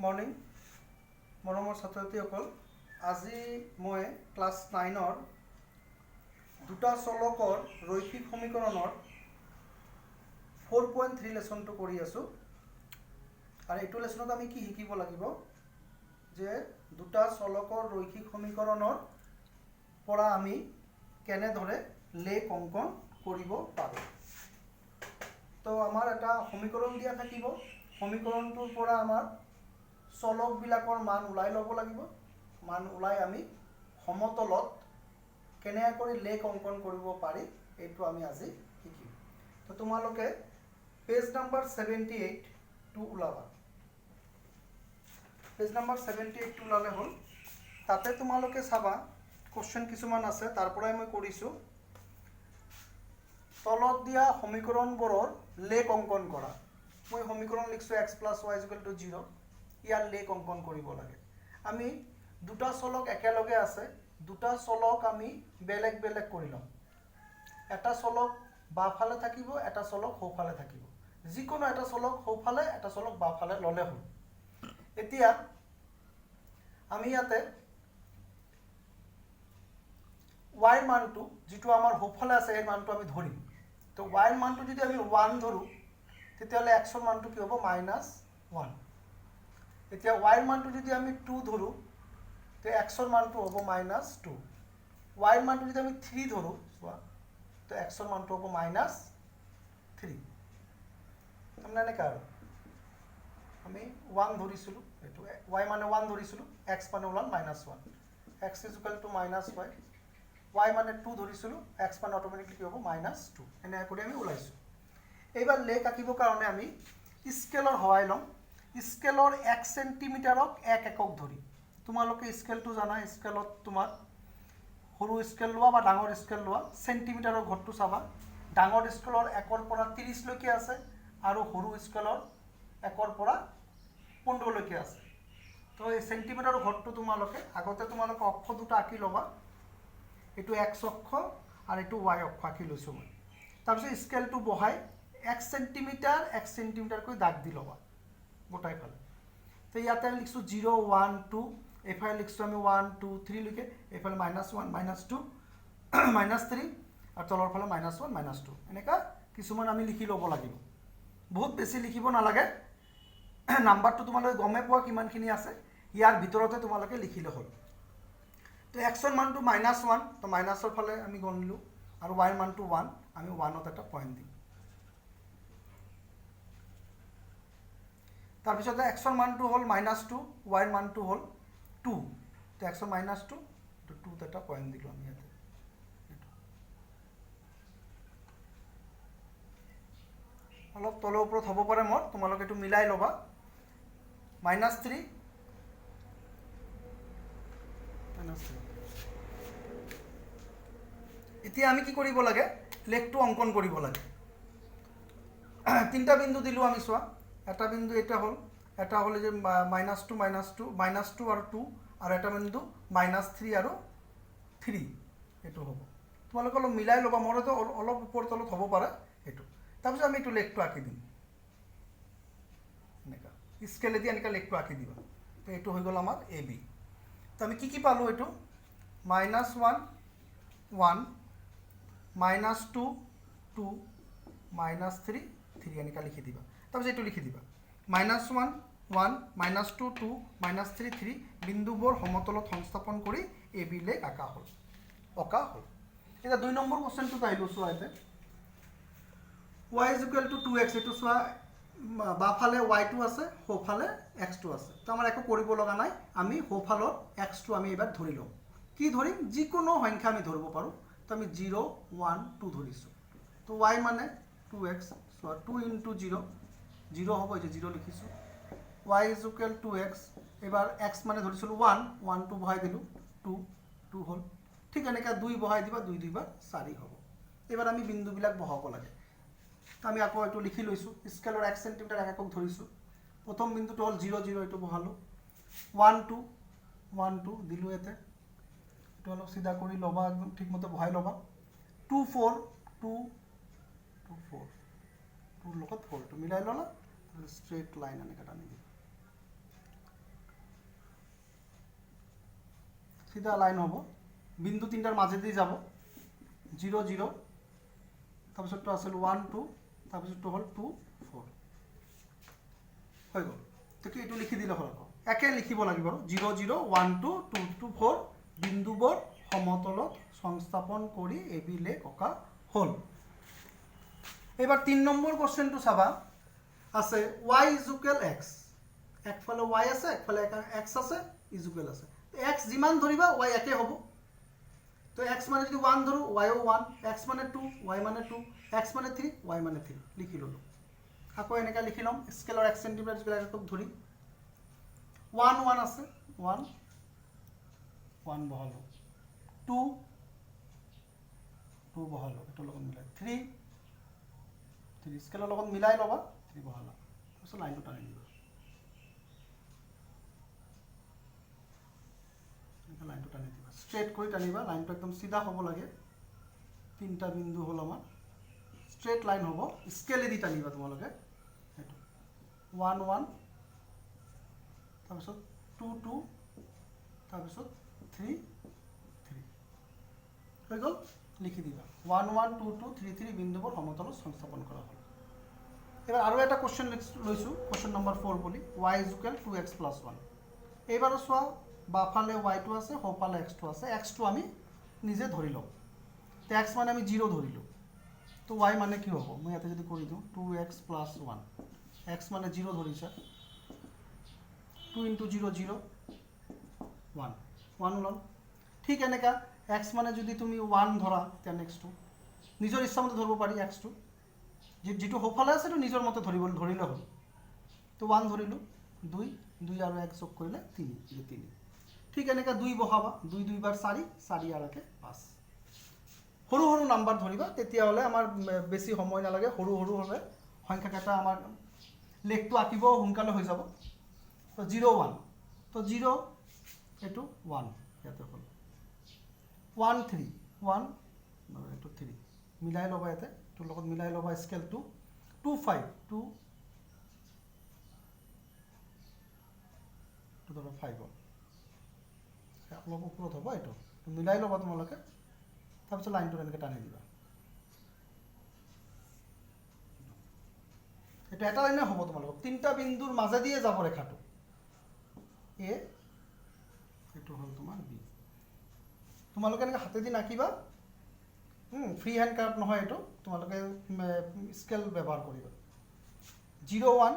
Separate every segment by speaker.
Speaker 1: Morning মৰমৰ ছাত্ৰ ছাত্ৰীসকল, আজি মই ক্লাছ 9ৰ দুটা চলকৰ ৰৈখিক সমীকৰণৰ 4.3 লেসনটো কৰি আছোঁ। আৰু এইটো লেসনত আমি কি শিকিব লাগিব যে দুটা চলকৰ ৰৈখিক সমীকৰণৰ পৰা আমি কেনেদৰে লেখ অংকন কৰিব পাৰোঁ। তো আমাৰ এটা সমীকৰণ দিয়া থাকিব, সমীকৰণটোৰ পৰা আমাৰ চলকবিলাকৰ মান ওলাই ল'ব লাগিব। মান ওলাই আমি সমতলত কেনেকৈ লেখ অংকন কৰিব পাৰি এইটো আমি আজি শিকিম। তো তোমালোকে পেজ নাম্বাৰ 78টো ওলাবা। পেজ নাম্বাৰ 78টো ওলালে হ'ল। তাতে তোমালোকে চাবা কোশ্চেন কিছুমান আছে, তাৰ পৰাই মই কৰিছোঁ। তলত দিয়া সমীকৰণবোৰৰ লেখ অংকন কৰা। মই সমীকৰণ লিখিছোঁ x + y = 0। ইয়াৰ লেখ অংকন কৰিব লাগে। আমি দুটা চলক একেলগে আছে, দুটা চলক আমি বেলেগ বেলেগ কৰি ল'ম। এটা চলক বাওঁফালে থাকিব, এটা চলক সোঁফালে থাকিব। যিকোনো এটা চলক সোঁফালে, এটা চলক বাওঁফালে ল'লে হ'ল। এতিয়া আমি ইয়াতে y ৰ মানটো যিটো আমাৰ সোঁফালে আছে এই মানটো আমি ধৰিম। তো y ৰ মানটো যদি আমি 1 ধৰোঁ তেতিয়াহ'লে x ৰ মানটো কি হ'ব -1। এতিয়া y ৰ মানটো যদি আমি 2 ধৰোঁ তে x ৰ মানটো হ'ব -2। y ৰ মানটো যদি আমি 3 ধৰোঁ চোৱা তো x ৰ মানটো হ'ব -3। তাৰমানে এনেকৈ আৰু আমি 1 ধৰিছিলোঁ, এইটো y মানে 1 ধৰিছিলোঁ, x মানে ওলাল -1। x = -y, y মানে 2 ধৰিছিলোঁ, x মানে অট'মেটিকলি কি হ'ব -2। এনেকৈ কৰি আমি ওলাইছোঁ। এইবাৰ লেখ আঁকিবৰ কাৰণে আমি স্কেলৰ সহায় ল'ম। স্কেলৰ 1 চেণ্টিমিটাৰক 1 একক ধৰি। তোমালোকে স্কেলটো জানা, স্কেলত তোমাৰ সৰু স্কেল লোৱা বা ডাঙৰ স্কেল লোৱা, চেণ্টিমিটাৰৰ ঘৰটো চাবা। ডাঙৰ স্কেলৰ 1ৰ পৰা 30 লৈকে আছে আৰু সৰু স্কেলৰ 1ৰ পৰা 15 লৈকে আছে। তো এই চেণ্টিমিটাৰৰ ঘৰটো তোমালোকে আগতে অক্ষ দুটা আঁকি ল'বা। এইটো x অক্ষ আৰু এইটো y অক্ষ আঁকি লৈছোঁ মই। তাৰপিছত স্কেলটো বহাই 1 চেণ্টিমিটাৰকৈ দাগ দি ল'বা গোটাই ফালে। তো ইয়াতে আমি লিখিছোঁ 0, 1, 2, এইফালে লিখিছোঁ আমি 1, 2, 3 লৈকে, এইফালে -1, -2, -3 আৰু তলৰ ফালে -1, -2। এনেকুৱা কিছুমান আমি লিখি ল'ব লাগিব। বহুত বেছি লিখিব নালাগে। নাম্বাৰটো তোমালোকে গমে পোৱা কিমানখিনি আছে, ইয়াৰ ভিতৰতে তোমালোকে লিখিলে হ'ল। তো x ৰ মানটো -1, তো মাইনাছৰ ফালে আমি গণিলোঁ, আৰু y ৰ মানটো 1, আমি 1ত এটা পইণ্ট দিম। তাৰপিছতে x ৰ মানটো হ'ল -2, y ৰ মানটো হ'ল 2। তো x ৰ -2, 2ত এটা পইণ্ট দিলোঁ আমি ইয়াতে। অলপ তলৰ ওপৰত হ'ব পাৰে মোৰ, তোমালোকে এইটো মিলাই ল'বা। -3, এতিয়া আমি কি কৰিব লাগে, লেখটো অংকন কৰিব লাগে। 3টা বিন্দু দিলোঁ আমি, চোৱা। এটা বিন্দু এটা হ'ল যে -2, -2 আৰু 2, আৰু এটা বিন্দু -3 আৰু 3 এইটো হ'ব। তোমালোকে অলপ মিলাই ল'বা, মোৰতো অলপ ওপৰ তলত হ'ব পাৰে এইটো। তাৰপিছত আমি এইটো লেখটো আঁকি দিম এনেকুৱা, স্কেলেদি এনেকৈ লেখটো আঁকি দিবা। তো এইটো হৈ গ'ল আমাৰ AB। তো আমি কি পালোঁ, এইটো -1, 1, -2, 2, -3, 3 এনেকৈ লিখি দিবা। তাৰপিছত এইটো লিখি দিবা -1, 1, -2, 2, -3, 3 বিন্দুবোৰ সমতলত সংস্থাপন কৰি AB লেখ অঁকা হ'ল। এতিয়া 2 নম্বৰ কুৱেশ্যনটোত আহিলোঁ, চোৱা ইয়াতে y = 2x। এইটো চোৱা, বাওঁফালে y টো আছে, সোঁফালে x টো আছে। তো আমাৰ একো কৰিব লগা নাই, আমি সোঁফালৰ x টো আমি এইবাৰ ধৰি লওঁ। কি ধৰিম? যিকোনো সংখ্যা আমি ধৰিব পাৰোঁ। তো আমি 0, 1, 2 ধৰিছোঁ। তো y মানে 2x, চোৱা 2 × 0, 0 হ'ব, এই যে 0 লিখিছোঁ। y = 2x, এইবাৰ x মানে ধৰিছিলোঁ 1, 1 2 বহাই দিলোঁ, 2, 2 হ'ল। ঠিক এনেকৈ 2 বহাই দিবা, 2 2 বাৰ 4 হ'ব। এইবাৰ আমি বিন্দুবিলাক বহাব লাগে। তো আমি আকৌ এইটো লিখি লৈছোঁ, স্কেলৰ 1 চেণ্টিমিটাৰ 1 একক ধৰিছোঁ। প্ৰথম বিন্দুটো হ'ল 0, 0, এইটো বহালোঁ। 1, 2, 1, 2 দিলোঁ ইয়াতে। এইটো অলপ চিধা কৰি ল'বা, একদম ঠিকমতে বহাই ল'বা। 2, 4, 2, 2, 4, 2ৰ লগত 4টো মিলাই ল'লা, ষ্ট্ৰেইট লাইন এনেকৈ টানি দিবা। সিধা লাইন হ'ব, বিন্দু তিনিটাৰ মাজেদি যাব, 0 0, তাৰপিছতটো আছিল 1 2, তাৰপিছতটো হ'ল 2 4 হৈ গ'ল। তো কি এইটো লিখি দিলে হ'ল আকৌ একে লিখিব লাগিব আৰু 0 0 1 2 2 2 4 বিন্দুবোৰ সমতলত সংস্থাপন কৰি এবিলে অঁকা হ'ল। এইবাৰ 3 নম্বৰ কোৱেশ্চনটো চাবা আছে y ইকুৱেল x, একফালে y আছে একফালে x আছে ইকুৱেল আছে, x যিমান ধৰিবা y একে হ'ব। তো x মানে যদি 1 ধৰো y ও 1, x মানে 2 y মানে 2, x মানে 3 y মানে 3 লিখি ল'লোঁ। আকৌ এনেকৈ লিখি ল'ম স্কেলৰ 1 চেণ্টিমিটাৰটোক ধৰি 1 1 আছে 1 1 বহালোঁ, 2 2 বহালোঁ, এইটোৰ লগত মিলাই 3 3 স্কেলৰ লগত মিলাই ল'বা 3 বহালা, তাৰপিছত লাইনটো টানি দিবা, লাইনটো টানি দিবা ষ্ট্ৰেইট কৰি টানিবা, লাইনটো একদম চিধা হ'ব লাগে। 3টা বিন্দু হ'ল আমাৰ ষ্ট্ৰেইট লাইন হ'ব, স্কেলেদি টানিবা তোমালোকে। সেইটো 1 1, তাৰপিছত 2 2, তাৰপিছত 3 3 হৈ গ'ল, লিখি দিবা 1 1 2 2 3 3 বিন্দুবোৰ সমতলত সংস্থাপন কৰা হ'ল। এবাৰ আৰু এটা কুৱেশ্যন লৈছোঁ, কুৱেশ্যন নম্বৰ 4 বুলি, y ইকুৱেল 2x + 1। এইবাৰো চোৱা বাফালে yটো আছে সোঁফালে xটো আছে, xটো আমি নিজে ধৰি লওঁ। তো x মানে আমি 0 ধৰিলোঁ, তো y মানে কি হ'ব, মই ইয়াতে যদি কৰি দিওঁ 2x + 1, x মানে 0 ধৰিছে, 2 × 0 0 1 1 ওলাল। ঠিক এনেকা x মানে যদি তুমি 1 ধৰা তেতিয়া নেক্সটটো নিজৰ ইচ্ছামতে ধৰিব পাৰি, xটো যিটো সোঁফালে আছে সেইটো নিজৰ মতে ধৰিলে হ'ল। তো 1 ধৰিলোঁ, 2 2 আৰু 1 যোগ কৰিলে 3 3। ঠিক এনেকৈ 2 বহাবা, 2 2 বাৰ 4 4 আৰু 1 5। সৰু সৰু নাম্বাৰ ধৰিবা, তেতিয়াহ'লে আমাৰ বেছি সময় নালাগে, সৰু সৰু হ'লে সংখ্যাকেইটা আমাৰ লেখটো আঁকিব সোনকালে হৈ যাব। তো 0 1, তো 0 এইটো 1 ইয়াতে হ'ল, 1 3 1 এইটো 3 মিলাই ল'বা, ইয়াতে তোৰ লগত মিলাই ল'বা স্কেলটো, 2 5 2 ধৰা 5 হ'ল, অলপ ওপৰত হ'ব, এইটো মিলাই ল'বা তোমালোকে, তাৰপিছত লাইনটো এনেকৈ টানি দিবা। এইটো এটা লাইনে হ'ব তোমালোকক, 3টা বিন্দুৰ মাজেদিয়ে যাব ৰেখাটো, এ এইটো হ'ল তোমাৰ বি। তোমালোকে এনেকৈ হাতেদি নাকিবা, ফ্ৰী হেণ্ড কাৰ্ভ নহয় এইটো, তোমালোকে স্কেল ব্যৱহাৰ কৰিবা। 0 1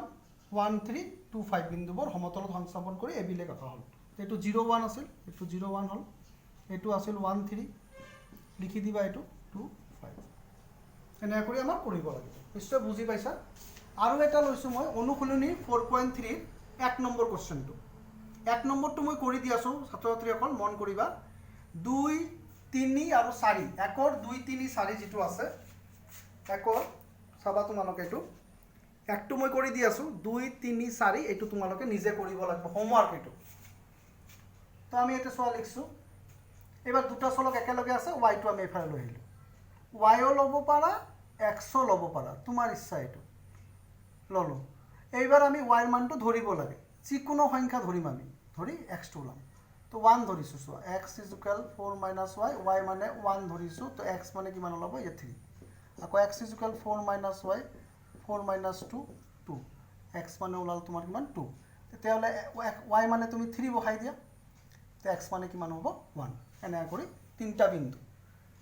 Speaker 1: 1 3 2 5 বিন্দুবোৰ সমতলত সংস্থাপন কৰি এবিলে আঁকা হ'ল। এইটো 0 1 আছিল, এইটো 0 1 হ'ল, এইটো আছিল 1 3, লিখি দিবা এইটো 2 5। এনেকৈ কৰি আমাৰ কৰিব লাগিব, নিশ্চয় বুজি পাইছা। আৰু এটা লৈছোঁ মই অনুশীলনী 4.3 1 নম্বৰ কুৱেশ্যনটো। 1 নম্বৰটো মই কৰি দি আছোঁ, ছাত্ৰ ছাত্ৰীসকল মন কৰিবা। 2 3 আৰু 4, 1 2 3 4 যিটো আছে, 1 চাবা তোমালোকে, এইটো 1টো মই কৰি দি আছোঁ, 2 3 4 এইটো তোমালোকে নিজে কৰিব লাগিব, হোমৱৰ্ক এইটো। তো আমি এতিয়া চোৱা লিখিছোঁ, এইবাৰ দুটা চলক একেলগে আছে, ৱাইটো আমি এইফালে লৈ আহিলোঁ, ৱাইও ল'ব পাৰা এক্সও ল'ব পাৰা, তোমাৰ ইচ্ছা এইটো ল'লোঁ। এইবাৰ আমি ৱাইৰ মানটো ধৰিব লাগে, যিকোনো সংখ্যা ধৰিম আমি, ধৰি এক্সটো ওলাম। তো 1 ধৰিছোঁ, চোৱা x ইকুৱেল 4 - y, y মানে 1 ধৰিছোঁ, তো x মানে কিমান ওলাব, এই 3। আকৌ x ইকুৱেল 4 - y 4 - 2 2, x মানে ওলাল তোমাৰ কিমান 2। তেতিয়াহ'লে y মানে তুমি 3 বহাই দিয়া, তো x মানে কিমান হ'ব 1। এনেকৈ কৰি 3টা বিন্দু।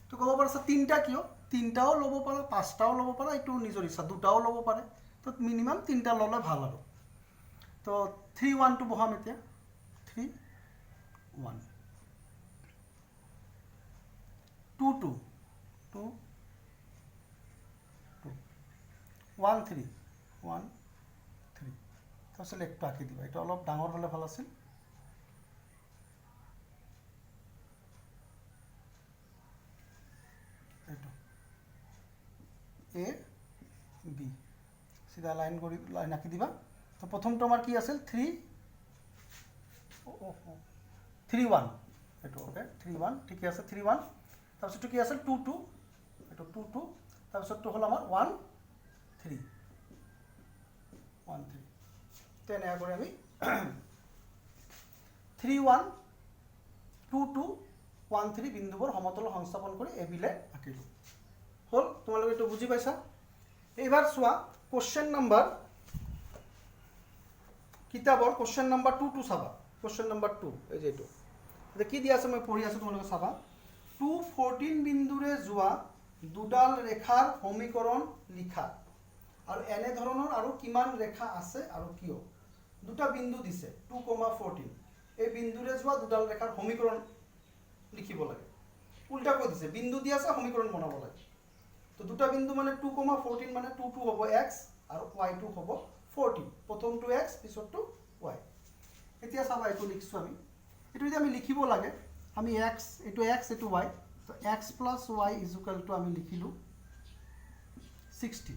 Speaker 1: তো ক'ব পাৰিছা 3টা কিয়, 3টাও ল'ব পাৰা 5টাও ল'ব পাৰা, এইটো নিজৰ ইচ্ছা, 2টাও ল'ব পাৰে। তো মিনিমাম 3টা ল'লে ভাল আৰু। তো 3 1টো বহাম এতিয়া, 3 1 2 2 2 2 1 3 1 3, তাৰপিছত লেখটো আঁকি দিবা। এইটো অলপ ডাঙৰ হ'লে ভাল আছিল। এইটো এ বি, চিধা লাইন কৰি লাইন আঁকি দিবা। তো প্ৰথমটো আমাৰ কি আছিল 3 3 1, এইটো অ'কে 3 1 ঠিকে আছে, 3 1। তাৰপিছতটো কি আছিল 2 2, এইটো 2 2, তাৰপিছতটো হ'ল আমাৰ 1 3 1 3। তেনেকৈ কৰি আমি 3 1 2 to 1 3 বিন্দুবোৰ সমতল সংস্থাপন কৰি এবিলে আঁকিলোঁ হ'ল তোমালোকে এইটো বুজি পাইছা এইবাৰ চোৱা কোশ্চেন নাম্বাৰ কিতাবৰ কোশ্চেন নাম্বাৰ 2 টো চাবা কোশ্চেন নাম্বাৰ 2 এই যে এইটো এতিয়া কি দিয়া আছে মই পঢ়ি আছোঁ তোমালোকে চাবা 214 বিন্দুৰে যোৱা দুডাল ৰেখাৰ সমীকৰণ লিখা আৰু এনে ধৰণৰ আৰু কিমান ৰেখা আছে আৰু কিয় দুটা বিন্দু দিছে 2,14 এই বিন্দুৰে যোৱা দুডাল ৰেখাৰ সমীকৰণ লিখিব লাগে উল্টা কৈ দিছে বিন্দু দি আছে সমীকৰণ বনাব লাগে তো দুটা বিন্দু মানে 2,14 মানে 2 হ'ব x আৰু y2 হ'ব 14 প্ৰথমটো x পিছৰটো y এতিয়া চাবা এইটো লিখছো আমি এইটো যদি আমি লিখিব লাগে আমি x এইটো y তো x + y = আমি লিখিলো 16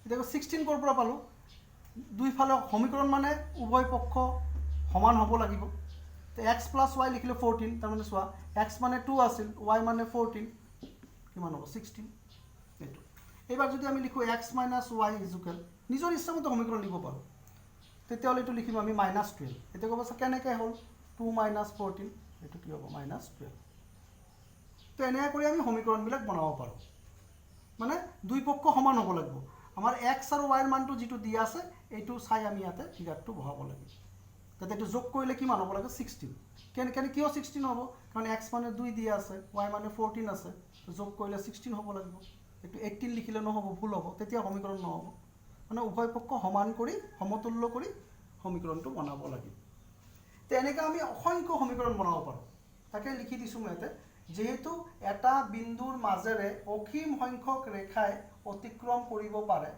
Speaker 1: এতিয়া 16 ক'ৰ পৰা পালো দুইফালে সমীকৰণ মানে উভয় পক্ষ সমান হ'ব লাগিব তো x + y লিখিলে 14 তাৰ মানে চোৱা x মানে 2 আছিল y মানে 14 কিমান হ'ব 16 এইটো এবাৰ যদি আমি লিখো x - y নিজৰ ইচ্ছামতে সমীকৰণ লিখিব পাৰো তেতিয়াহ'লে এইটো লিখিম আমি -12 এতিয়া ক'ব কেনেকৈ হ'ল 2 - 14 এইটো কি হ'ব -12 তো এনেকৈ কৰি আমি সমীকৰণবিলাক বনাব পাৰোঁ মানে দুই পক্ষ সমান হ'ব লাগিব আমাৰ x আৰু y মানটো যিটো দিয়া আছে এইটো চাই আমি ইয়াতে ফিগাৰটো বহাব লাগিব যাতে এইটো যোগ কৰিলে কিমান হ'ব লাগে 16 কেনে কিয় 16 হ'ব কাৰণ x মানে 2 দিয়া আছে y মানে 14 আছে যোগ কৰিলে 16 হ'ব লাগিব এইটো 18 লিখিলে নহ'ব ভুল হ'ব তেতিয়া সমীকৰণ নহ'ব মানে উভয় পক্ষ সমান কৰি সমতুল্য কৰি সমীকৰণটো বনাব লাগিব তো এনেকৈ আমি অসংখ্য সমীকৰণ বনাব পাৰোঁ তাকে লিখি দিছোঁ মই ইয়াতে যেহেতু এটা বিন্দুৰ মাজেৰে অসীম সংখ্যক ৰেখাই অতিক্ৰম কৰিব পাৰে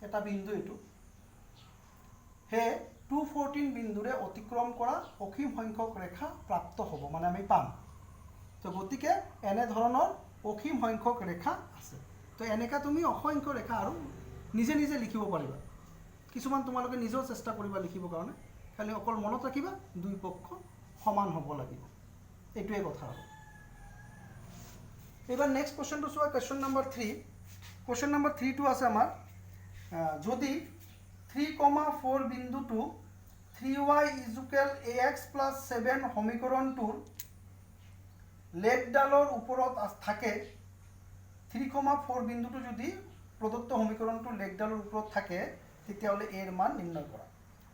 Speaker 1: এটা বিন্দু এইটো হে 214 বিন্দুৰে অতিক্ৰম কৰা অসীম সংখ্যক ৰেখা প্ৰাপ্ত হ'ব মানে আমি পাম তো গতিকে এনে ধৰণৰ অসীম সংখ্যক ৰেখা আছে তো এনেকা তুমি অসংখ্য ৰেখা আৰু নিজে নিজে লিখিব পাৰিবা কিছুমান তোমালোকে নিজেও চেষ্টা কৰিবা লিখিবৰ কাৰণে খালি অকল মনত ৰাখিবা দুই পক্ষ সমান হ'ব লাগিব এইটোৱে কথা আৰু এবাৰ নেক্সট কোশ্চেনটো চোৱা কোশ্চেন নম্বৰ 3 কোশ্চেন নম্বৰ 3 টো আছে আমাৰ যদি 3,4 বিন্দুটো 3y = ax + 7 সমীকৰণটোৰ লেগডালৰ ওপৰত থাকে 3,4 বিন্দুটো যদি প্ৰদত্ত সমীকৰণটো লেগডালৰ ওপৰত থাকে তেতিয়াহ'লে এৰ মান নিৰ্ণয় কৰা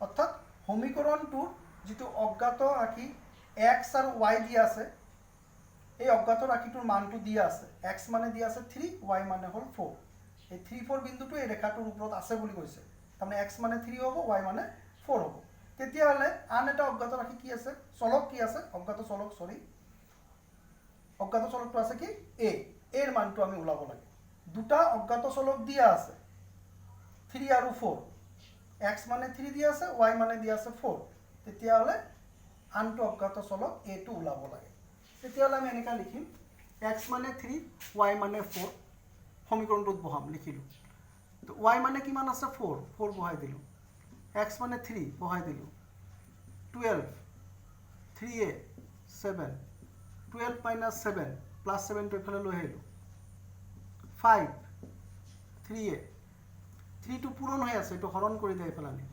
Speaker 1: অৰ্থাৎ সমীকৰণটোৰ যিটো অজ্ঞাত ৰাশি x আৰু y দিয়া আছে এই অজ্ঞাত ৰাশিটোৰ মানটো দিয়া আছে x মানে দিয়া আছে 3 y মানে হ'ল 4 এই 3,4 বিন্দুটো এই ৰেখাটোৰ ওপৰত আছে বুলি কৈছে তাৰমানে x মানে 3 হ'ব y মানে 4 হ'ব তেতিয়াহ'লে আন এটা অজ্ঞাত ৰাশি কি আছে চলক কি আছে অজ্ঞাত চলকটো আছে কি a এৰ মানটো আমি ওলাব লাগে দুটা অজ্ঞাত চলক দিয়া আছে 3 আৰু 4 x মানে 3 দিয়া আছে y মানে দিয়া আছে 4 তেতিয়াহ'লে আনটো অজ্ঞাত চলক a টো ওলাব লাগে তেতিয়াহ'লে আমি এনেকৈ লিখিম x মানে 3 y মানে 4 সমীকৰণটোত বহাম লিখিলোঁ তো y মানে কিমান আছে 4 বহাই দিলোঁ x মানে 3 বহাই দিলোঁ 12 3a 7 12 - 7 +7 টো এফালে লৈ আহিলোঁ 5 3a 3 টো পূৰণ হৈ আছে এইটো হৰণ কৰি দিয়ে এইফালে আনি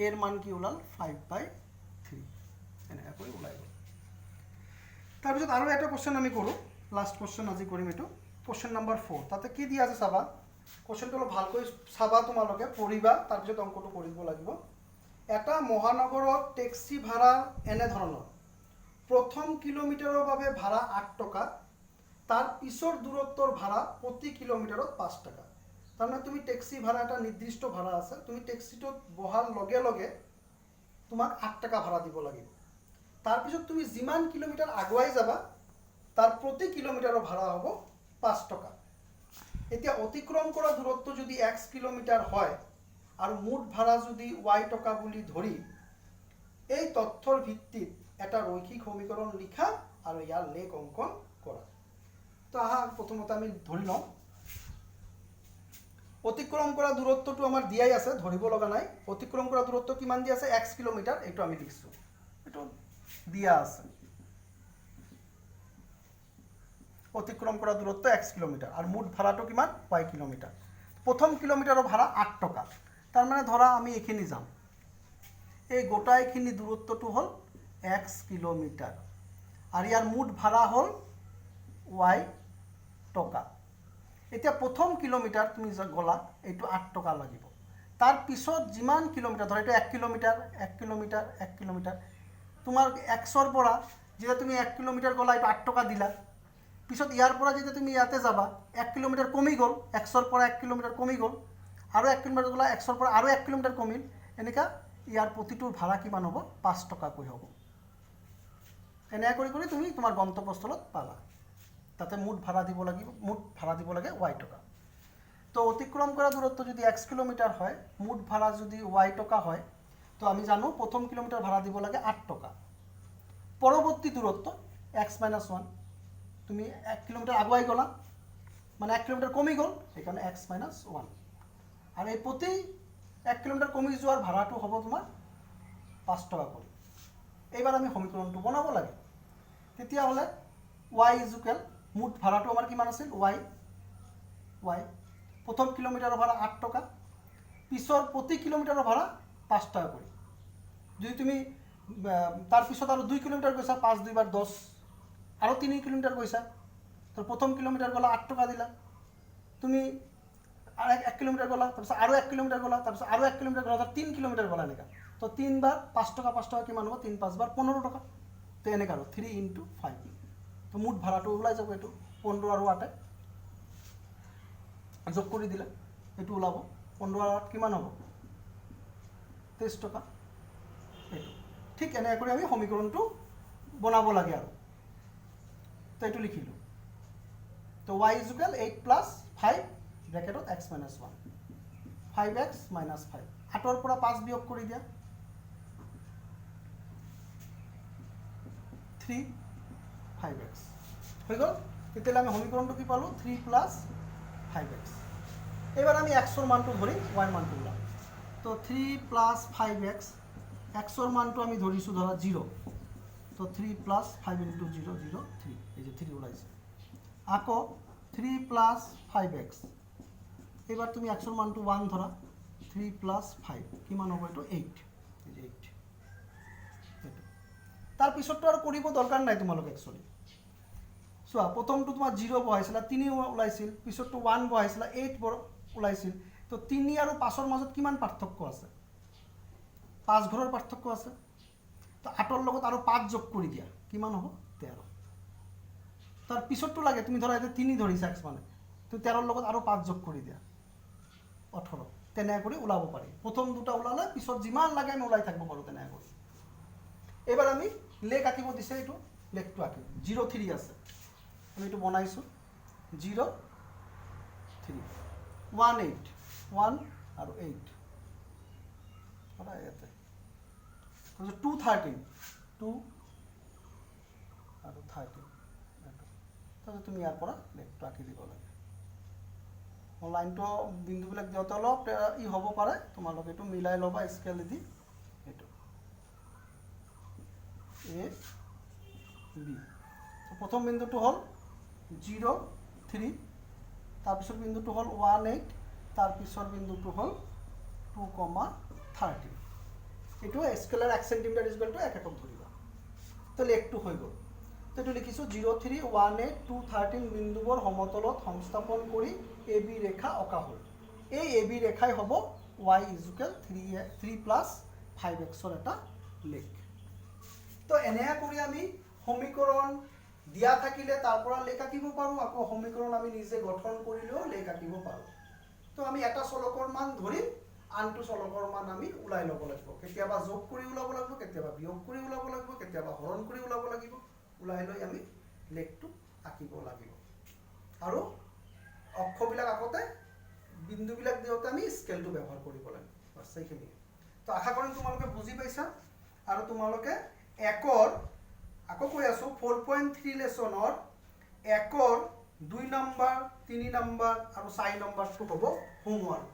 Speaker 1: এৰ মান কি ওলাল 5/3 এনেকৈ কৰি ওলাই গ'ল তাৰপিছত আৰু এটা কোশ্চেন আমি কৰোঁ লাষ্ট কোশ্চেন আজি কৰিম এইটো কোশ্চেন নম্বৰ 4 তাতে কি দিয়া আছে চাবা কোশ্চেনটো অলপ ভালকৈ চাবা তোমালোকে পঢ়িবা তাৰপিছত অংকটো কৰিব লাগিব এটা মহানগৰত টেক্সি ভাড়া এনে ধৰণৰ প্ৰথম কিলোমিটাৰৰ বাবে ভাড়া 8 টকা তাৰ পিছৰ দূৰত্বৰ ভাড়া প্ৰতি কিলোমিটাৰত 5 টকা তাৰমানে তুমি টেক্সি ভাড়া এটা নিৰ্দিষ্ট ভাড়া আছে তুমি টেক্সিটোত বহাৰ লগে লগে তোমাক 8 টকা ভাড়া দিব লাগিব তাৰপিছত তুমি যিমান কিলোমিটাৰ আগুৱাই যাবা তাৰ প্ৰতি কিলোমিটাৰৰ ভাড়া হ'ব 5 টকা এতিয়া অতিক্ৰম কৰা দূৰত্ব যদি x কিলোমিটাৰ হয় আৰু মুঠ ভাড়া যদি y টকা বুলি ধৰি এই তথ্যৰ ভিত্তিত এটা ৰৈখিক সমীকৰণ লিখা আৰু ইয়াৰ লেখ অংকন কৰা তো আহা প্ৰথমতে আমি ধৰি লওঁ অতিক্ৰম কৰা দূৰত্বটো আমাৰ দিয়াই আছে ধৰিব লগা নাই অতিক্ৰম কৰা দূৰত্ব কিমান দিয়া আছে x কিলোমিটাৰ এইটো আমি লিখছো এইটো দিয়া আছে অতিক্ৰম কৰা দূৰত্ব x কিলোমিটাৰ আৰু মুঠ ভাড়াটো কিমান y কিলোমিটাৰ প্ৰথম কিলোমিটাৰৰ ভাড়া 8 টকা তাৰ মানে ধৰা আমি এইখিনি যাম এই গোটাইখিনি দূৰত্বটো হ'ল x কিলোমিটাৰ আৰু ইয়াৰ মুঠ ভাড়া হ'ল y টকা। এতিয়া প্ৰথম কিলোমিটাৰ তুমি গলা এইটো 8 টকা লাগিব। তাৰ পিছত যিমান কিলোমিটাৰ ধৰা এইটো 1 কিলোমিটাৰ 1 কিলোমিটাৰ 1 কিলোমিটাৰ তোমাৰ xৰ পৰা যেতিয়া তুমি 1 কিলোমিটাৰ গলা এইটো 8 টকা দিলা। পিছত ইয়াৰ পৰা যেতিয়া তুমি ইয়াতে যাবা 1 কিলোমিটাৰ কমি গ'ল, xৰ পৰা 1 কিলোমিটাৰ কমি গ'ল, আৰু 1 কিলোমিটাৰ গ'লা xৰ পৰা আৰু 1 কিলোমিটাৰ কমিল, এনেকা ইয়াৰ প্ৰতিটোৰ ভাড়া কিমান হ'ব 5 টকাকৈ হ'ব। এনেকৈ কৰি কৰি তুমি তোমাৰ গন্তব্যস্থলত পালা। তাতে মুঠ ভাড়া দিব লাগিব, মুঠ ভাড়া দিব লাগে y টকা। তো অতিক্ৰম কৰা দূৰত্ব যদি x কিলোমিটাৰ হয়, মুঠ ভাড়া যদি y টকা হয়, তো আমি জানো প্ৰথম কিলোমিটাৰ ভাড়া দিব লাগে 8 টকা। পৰৱৰ্তী দূৰত্ব x - 1 তুমি 1 কিলোমিটাৰ আগুৱাই গ'লা মানে 1 কিলোমিটাৰ কমি গ'ল, সেইকাৰণে x - 1 আৰু এই প্ৰতি 1 কিলোমিটাৰ কমি যোৱাৰ ভাড়াটো হ'ব তোমাৰ 5 টকা কৰি। এইবাৰ আমি সমীকৰণটো বনাব লাগে। তেতিয়াহ'লে y ইজুকেল মুঠ ভাড়াটো আমাৰ কিমান আছিল y প্ৰথম কিলোমিটাৰৰ ভাড়া 8 টকা, পিছৰ প্ৰতি কিলোমিটাৰৰ ভাড়া 5 টকা কৰি। যদি তুমি তাৰপিছত আৰু 2 কিলোমিটাৰ গৈছা 5 2 বাৰ 10 আৰু 3 কিলোমিটাৰ গৈছা, তো প্ৰথম কিলোমিটাৰ গ'লা 8 টকা দিলা, তুমি আৰু 1 কিলোমিটাৰ গ'লা, তাৰপিছত আৰু 1 কিলোমিটাৰ গ'লা, তাৰপিছত আৰু 1 কিলোমিটাৰ গ'লা, 3 কিলোমিটাৰ গ'লা এনেকা। তো 3 বাৰ 5 টকা কিমান হ'ব 3 5 বাৰ 15 টকা। তো এনেকা আৰু 3 × 5। তো মুঠ ভাড়াটো ওলাই যাব এইটো 15 আৰু 8 যোগ কৰি দিলে এইটো ওলাব 15 আৰু 8 কিমান হ'ব 23 টকা। এইটো ঠিক এনেকৈ কৰি আমি সমীকৰণটো বনাব লাগে আৰু। তো এইটো লিখিলোঁ। তো y ইজুকেল 8 + 5 ব্ৰেকেটত x - 1 5x - 5 8ৰ পৰা 5 বিয়োগ কৰি দিয়া 3 5x হৈ গ'ল। তেতিয়াহ'লে আমি সমীকৰণটো কি পালোঁ 3 + 5x। এইবাৰ আমি xৰ মানটো ধৰি y মানটো ওলাম। তো 3 + 5x xৰ মানটো আমি ধৰিছোঁ ধৰা 0। তো 3 + 5 × 0 0 3 এই যে 3 ওলাইছে। আকৌ 3 + 5x এইবাৰ তুমি xৰ মানটো 1 ধৰা 3 + 5 কিমান হ'ব এইটো 8 এই যে 8 এইটো। তাৰপিছততো আৰু কৰিব দৰকাৰ নাই তোমালোকে একচুৱেলি। চোৱা প্ৰথমটো তোমাৰ 0 বহাইছিলা 3 ওলাইছিল, পিছতটো 1 বহাইছিলা 8 ওলাইছিল। তো 3 আৰু 5ৰ মাজত কিমান পাৰ্থক্য আছে 5 ঘৰৰ পাৰ্থক্য আছে। তো 8ৰ লগত আৰু 5 যোগ কৰি দিয়া কিমান হ'ব 13। তাৰ পিছতটো লাগে তুমি ধৰা এতিয়া 3 ধৰিছা x মানে, তো 13ৰ লগত আৰু 5 যোগ কৰি দিয়া 18। তেনেকৈ কৰি ওলাব পাৰি। প্ৰথম দুটা ওলালে পিছত যিমান লাগে আমি ওলাই থাকিব পাৰোঁ তেনেকৈ কৰি। এইবাৰ আমি লেখ আঁকিব দিছে, এইটো লেখটো আঁকিম 0 3 আছে, আমি এইটো বনাইছোঁ 0 3 1 8 1 আৰু 8 ইয়াতে 2 13 2 আৰু 13। তাৰপিছত তুমি ইয়াৰ পৰা লেখটো আঁকি দিব লাগে। লাইনটো বিন্দুবিলাক দিওঁতে অলপ হ'ব পাৰে, তোমালোকে এইটো মিলাই ল'বা স্কেলেদি। এইটো A B। প্ৰথম বিন্দুটো হ'ল 0 3, তাৰপিছৰ বিন্দুটো হ'ল 1 8, তাৰপিছৰ বিন্দুটো হ'ল 2 13। এইটো স্কেলাৰ 1 cm = 1 একক ধৰিবা। তো লেখটো হৈ গ'ল। তো এইটো লিখিছোঁ 0 3 1 8 2 13 বিন্দুবোৰ সমতলত সংস্থাপন কৰি AB ৰেখা অঁকা হ'ল। এই AB ৰেখাই হ'ব y ইজুকেল 3 + 5xৰ এটা লেখ। তো এনেকৈ কৰি আমি সমীকৰণ দিয়া থাকিলে তাৰ পৰা লেখ আঁকিব পাৰোঁ, আকৌ সমীকৰণ আমি নিজে গঠন কৰিলেও লেখ আঁকিব পাৰোঁ। তো আমি এটা চলকৰ মান ধৰিম, আনটো চলকৰ মান আমি ওলাই ল'ব লাগিব। কেতিয়াবা যোগ কৰি ওলাব লাগিব, কেতিয়াবা বিয়োগ কৰি ওলাব লাগিব, কেতিয়াবা হৰণ কৰি ওলাব লাগিব। ওলাই লৈ আমি লেখটো আঁকিব লাগিব। আৰু অক্ষবিলাক আঁকোতে বিন্দুবিলাক দিওঁতে আমি স্কেলটো ব্যৱহাৰ কৰিব লাগিব। বাছ সেইখিনিয়ে। তো আশা কৰিম তোমালোকে বুজি পাইছা। আৰু তোমালোকে একৰ আকৌ কৈ আছোঁ 4.3 লেচনৰ একৰ 2 নম্বৰ 3 নম্বৰ আৰু 4 নম্বৰটো হ'ব হোমৱৰ্ক।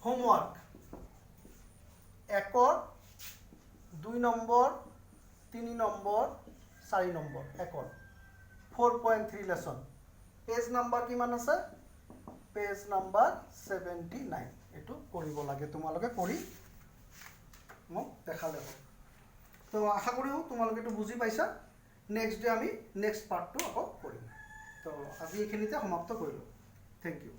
Speaker 1: হোমৱৰ্ক একৰ 2 নম্বৰ 3 নম্বৰ 4 নম্বৰ একৰ 4.3 লেচন। পেজ নম্বৰ কিমান আছে পেজ নাম্বাৰ 79 এইটো কৰিব লাগে তোমালোকে কৰি মোক দেখালে হ'ব তো আশা কৰোঁ তোমালোকে এইটো বুজি পাইছা নেক্সট ডে আমি নেক্সট পাৰ্টটো আকৌ কৰিম তো আজি এইখিনিতে সমাপ্ত কৰিলোঁ থেংক ইউ